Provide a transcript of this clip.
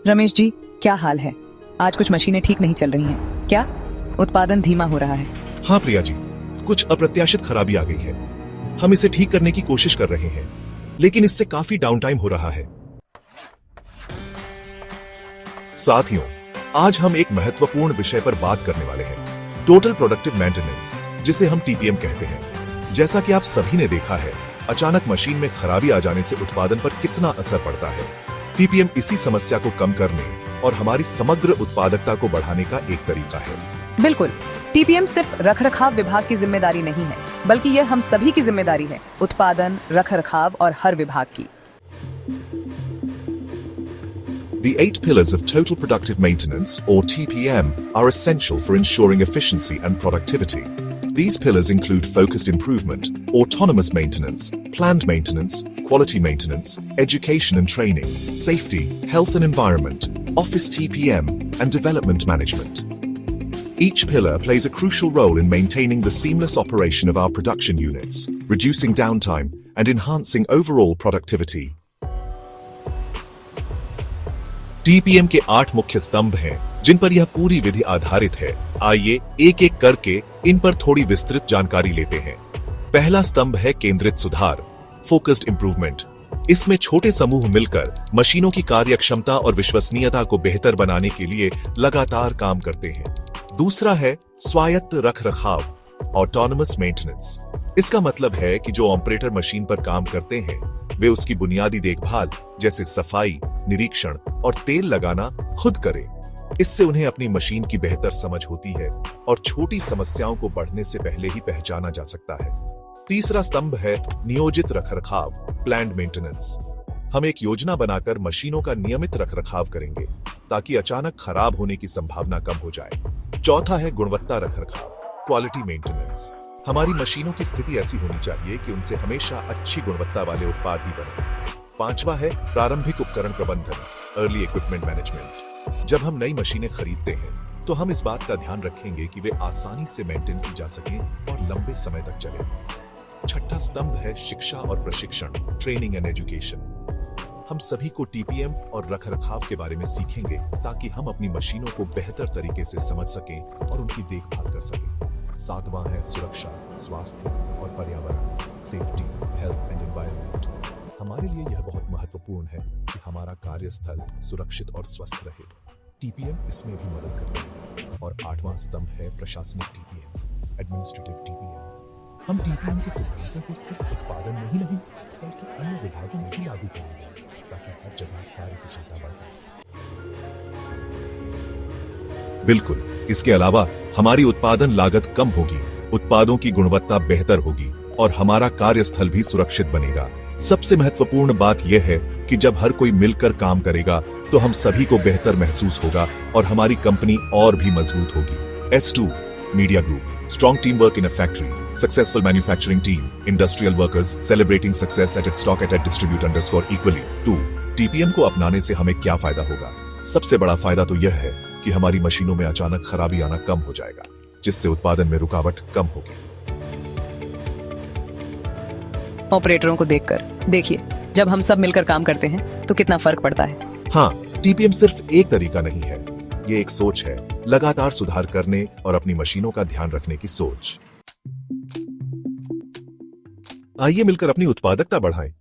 रमेश जी, क्या हाल है? आज कुछ मशीनें ठीक नहीं चल रही हैं। क्या उत्पादन धीमा हो रहा है? हाँ प्रिया जी, कुछ अप्रत्याशित खराबी आ गई है। हम इसे ठीक करने की कोशिश कर रहे हैं, लेकिन इससे काफी डाउन टाइम हो रहा है। साथियों, आज हम एक महत्वपूर्ण विषय पर बात करने वाले हैं, टोटल प्रोडक्टिव मेंटेनेंस, जिसे हम टीपीएम कहते हैं। जैसा कि आप सभी ने देखा है, अचानक मशीन में खराबी आ जाने से उत्पादन पर कितना असर पड़ता है। टीपीएम इसी समस्या को कम करने और हमारी समग्र उत्पादकता को बढ़ाने का एक तरीका है। बिल्कुल, टीपीएम सिर्फ रखरखाव विभाग की जिम्मेदारी नहीं है, बल्कि यह हम सभी की जिम्मेदारी है, उत्पादन, रखरखाव और हर विभाग की। The 8 pillars of total productive maintenance, or TPM, are essential for ensuring efficiency and productivity. These pillars include focused improvement, autonomous maintenance, planned maintenance, quality maintenance, education and training, safety, health and environment, office TPM, and development management. Each pillar plays a crucial role in maintaining the seamless operation of our production units, reducing downtime, and enhancing overall productivity. TPM के 8 मुख्य स्तंभ हैं, जिन पर यह पूरी विधि आधारित है। आइए एक एक करके इन पर थोड़ी विस्तृत जानकारी लेते हैं। पहला स्तंभ है केंद्रित सुधार, फोकस्ड इंप्रूवमेंट। इसमें छोटे समूह मिलकर मशीनों की कार्यक्षमता और विश्वसनीयता को बेहतर बनाने के लिए लगातार काम करते हैं। दूसरा है स्वायत्त रखरखाव, ऑटोनोमस मेंटेनेंस। इसका मतलब है कि जो ऑपरेटर मशीन पर काम करते हैं, वे उसकी बुनियादी देखभाल जैसे सफाई, निरीक्षण और तेल लगाना खुद करें। इससे उन्हें अपनी मशीन की बेहतर समझ होती है और छोटी समस्याओं को बढ़ने से पहले ही पहचाना जा सकता है। तीसरा स्तंभ है नियोजित रखरखाव, प्लान्ड मेंटेनेंस। हम एक योजना बनाकर मशीनों का नियमित रखरखाव करेंगे ताकि अचानक खराब होने की संभावना कम हो जाए। चौथा है गुणवत्ता रखरखाव, क्वालिटी मेंटेनेंस। हमारी मशीनों की स्थिति ऐसी होनी चाहिए कि उनसे हमेशा अच्छी गुणवत्ता वाले उत्पाद ही बने। पांचवा है प्रारंभिक उपकरण प्रबंधन, अर्ली इक्विपमेंट मैनेजमेंट। जब हम नई मशीनें खरीदते हैं तो हम इस बात का ध्यान रखेंगे कि वे आसानी से मेंटेन की जा सकें और लंबे समय तक चले। छठा स्तंभ है शिक्षा और प्रशिक्षण, ट्रेनिंग एंड एजुकेशन। हम सभी को टीपीएम और रखरखाव के बारे में सीखेंगे ताकि हम अपनी मशीनों को बेहतर तरीके से समझ सकें और उनकी देखभाल कर सकें। सातवां है सुरक्षा, स्वास्थ्य और पर्यावरण, सेफ्टी, हेल्थ एंड एनवायरनमेंट। हमारे लिए यह बहुत महत्वपूर्ण है कि हमारा कार्यस्थल सुरक्षित और स्वस्थ रहे। टीपीएम इसमें भी मदद करता है। और आठवां स्तंभ है प्रशासनिक टीपीएम, एडमिनिस्ट्रेटिव टीपीएम। हम टीपीएम के सिद्धांतों को सिर्फ उत्पादन में ही नहीं, बल्कि अन्य विभागों में भी लागू करेंगे ताकि हर जगह कार्य कुशलता बढ़े। बिल्कुल, इसके अलावा हमारी उत्पादन लागत कम होगी, उत्पादों की गुणवत्ता बेहतर होगी और हमारा कार्यस्थल भी सुरक्षित बनेगा। सबसे महत्वपूर्ण बात यह है कि जब हर कोई मिलकर काम करेगा तो हम सभी को बेहतर महसूस होगा और हमारी कंपनी और भी मजबूत होगी। S2 media group, strong team work in a factory, successful manufacturing team, industrial workers celebrating success at its stock at distribute underscore equally. 2 TPM को अपनाने से हमें क्या फायदा होगा? सबसे बड़ा फायदा तो यह है कि हमारी मशीनों में अचानक खराबी आना कम हो जाएगा, जिससे उत्पादन में रुकावट कम होगी। ऑपरेटरों को देखकर देखिए, जब हम सब मिलकर काम करते हैं तो कितना फर्क पड़ता है। हाँ, टीपीएम सिर्फ एक तरीका नहीं है, ये एक सोच है, लगातार सुधार करने और अपनी मशीनों का ध्यान रखने की सोच। आइए मिलकर अपनी उत्पादकता बढ़ाएं।